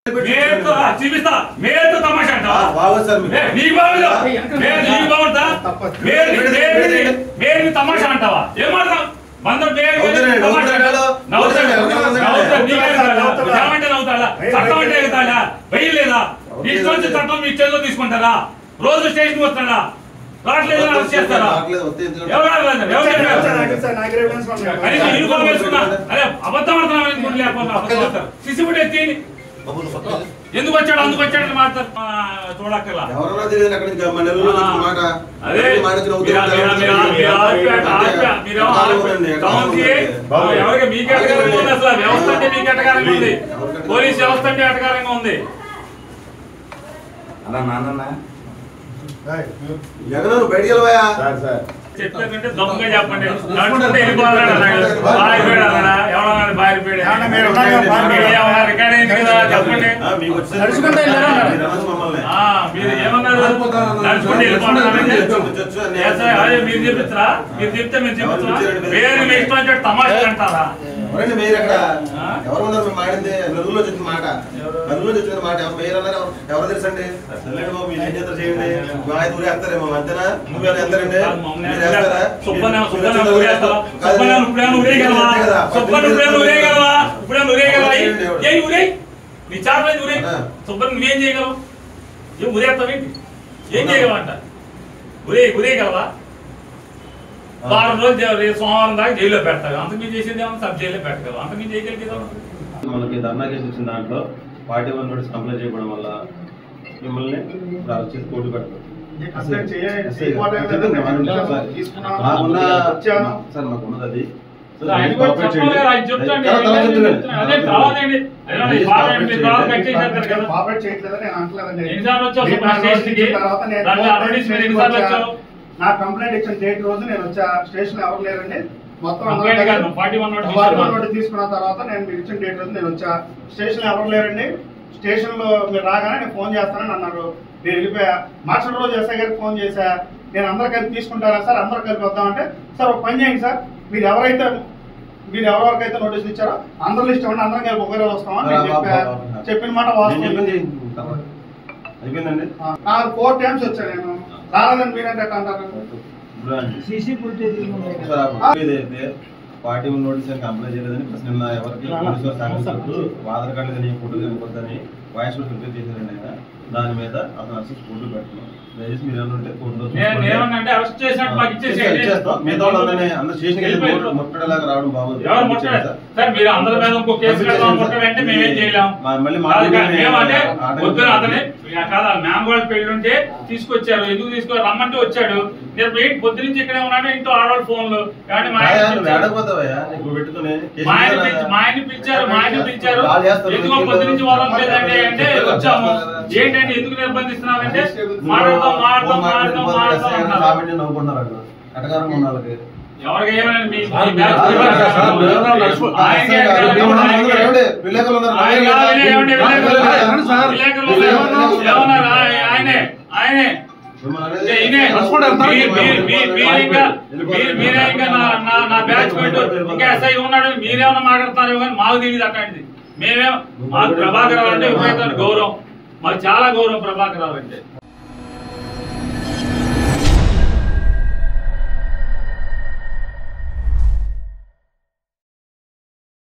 చూపిస్తా మేతో తమాషా తమాషా అంటావా ఏమాడతాం బందరు ఏమంటే నవ్వుతాడా చట్టం అంటే ఎగుతాడా వెయ్యి లేదా ఇష్టం వచ్చి చట్టం మీ చేతిలో తీసుకుంటారా రోజు స్టేషన్ వస్తాడా రావట్లేదు అరెస్ట్ చేస్తారా అరే అబద్ధం ఆడుతున్నాం లేకపోతే సిసిబుడి ఎత్తి ఎందుకు వచ్చాడు అందుకు వచ్చాడని మాట్లాడు చూడక్కర్లా ఎవరికి మీకు ఎటకారంగా ఉంది అసలు వ్యవస్థ అంటే మీకు ఎటకారంగా ఉంది పోలీస్ వ్యవస్థ అంటే ఎటకారంగా ఉంది అలా నాన్న బయటికి వెళ్ళవా చెప్పంటే దమ్ముగా చెప్పండి నడుచుకుంటే వెళ్ళిపోవాలన్నా ఎవరన్నా బారిపోయాడు చెప్పండి మీరు ఏమన్నారు నడుచుకుంటే వెళ్ళిపోవాలి మీరు చెప్తారా మీరు చెప్తే మేము చెప్తున్నా వేరే మీ ఇష్టం అంటే తమాషా అంటారా ఎవరు మాడింది నలుగురులో చెప్పిన మాట నలుగురులో చెప్పిన మాట ఎవరు తెలుసండి చేయండి ఊరేస్తారేమో అంతేనా నువ్వు ఎంతరండి నీ చార్జ్ ఊరే సుబ్బన్ నువ్వేం చేయగలవు ఏం ఊరేస్తావేంటి ఏం చేయగలవంట ఊరేయగలవా వారం రోజులు సోమవారం దాకా జైల్లో పెడతావు అంతకు చేసేది ఏమన్నా సబ్ జైల్లో పెట్టగలవు అంతకు చేయగలిగేదా మనకి ధర్నా కేసు వచ్చిన దాంట్లో 41 నోటీస్ కంప్లైంట్ చేయడం వల్ల మిమ్మల్ని కోర్టు పెడతారు మాకున్నది నా కంప్లైంట్ ఇచ్చిన డేట్ రోజు నేను వచ్చా స్టేషన్ ఎవరు లేరండి మొత్తం నోటీస్ తీసుకున్న తర్వాత నేను మీరు ఇచ్చిన డేట్ రోజు నేను వచ్చా స్టేషన్ ఎవరు లేరండి స్టేషన్ లో మీరు రాగానే నేను ఫోన్ చేస్తానని అన్నారు నేను వెళ్ళిపోయా మార్చల్ రోజు ఎస్ఐ గారికి ఫోన్ చేశా నేను అందరు కలిపి తీసుకుంటారా సార్ అందరు కలిపి వద్దామంటే సార్ ఒక పని చేయండి సార్ మీరు ఎవరెవరికైతే నోటీసులు ఇచ్చారో అందరూ లిస్ట్ ఇవ్వండి అందరం కలిపి ఒకరే వస్తామని నేను చెప్పిన మాట వాస్తవం 4 టైమ్స్ వచ్చా నేను రాలేదని మీరంటే అంటారు పార్టీ నోటీస్ కంప్లైంట్ చేయలేదని నిన్న ఎవరికి ఆధార్ కార్డు కానీ ఫోటో కనుకొద్దని వాయిస్ ప్రిపేర్ చేశారండి ఆయన దాని మీద అతను అరెస్ట్ ఫోటో పెడుతున్నాం దయచేసి మీరు ఏమంటే ముట్టడలాగా రావడం బాగుంది పెళ్ళుంటే తీసుకొచ్చారు ఎందుకు తీసుకో రమ్మంటే వచ్చాడు నేను పొద్దు నుంచి ఇక్కడే ఉన్నాడు ఇంట్లో ఆడవాళ్ళ ఫోన్లు మా ఆయన పిలిచారు ఎందుకో పొద్దు నుంచి వాళ్ళం లేదండి అంటే వచ్చాము ఏంటంటే ఎందుకు నిర్బంధిస్తున్నారంటే ఎవరికి ఏమైనా ఆయనే మీరే ఇంకా నా బ్యాచ్ ఇంకా ఎస్ఐ ఉన్నాడు మీరేమన్నా మాట్లాడుతున్నారు కానీ మాకు తెలియదు అట్లాంటిది మేమేమో మాకు ప్రభాకర్ రావు అంటే విపరీతమైన గౌరవం మాకు చాలా గౌరవం ప్రభాకర్ రావు అంటే